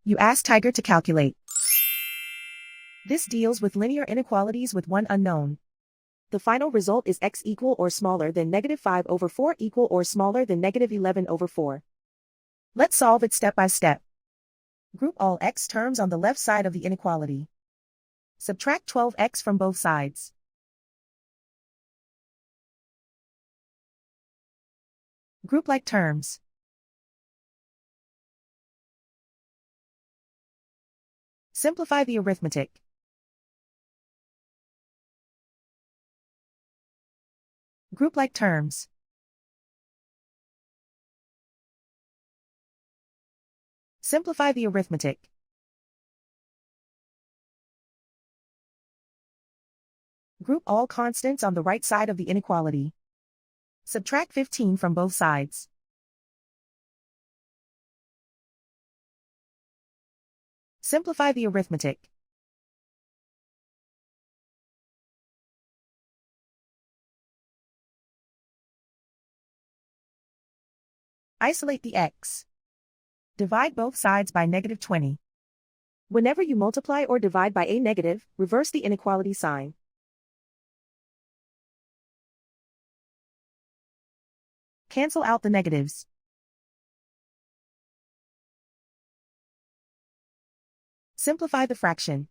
You ask Tiger to calculate. This deals with linear inequalities with one unknown. The final result is x equal or smaller than -5/4 equal or smaller than -11/4. Let's solve it step by step. Group all x terms on the left side of the inequality. Subtract 12x from both sides. Group like terms. Simplify the arithmetic. Group like terms. Simplify the arithmetic. Group all constants on the right side of the inequality. Subtract 15 from both sides. Simplify the arithmetic. Isolate the x. Divide both sides by -20. Whenever you multiply or divide by a negative, reverse the inequality sign. Cancel out the negatives. Simplify the fraction.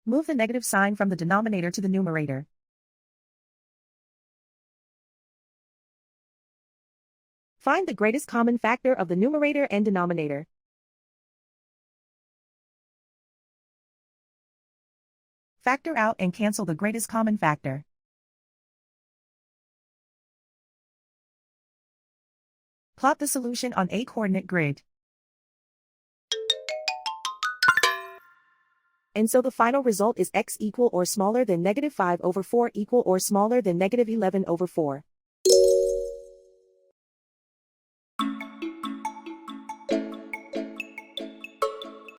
Move the negative sign from the denominator to the numerator. Find the greatest common factor of the numerator and denominator. Factor out and cancel the greatest common factor. Plot the solution on a coordinate grid. And so the final result is x equal or smaller than -5/4 equal or smaller than -11/4.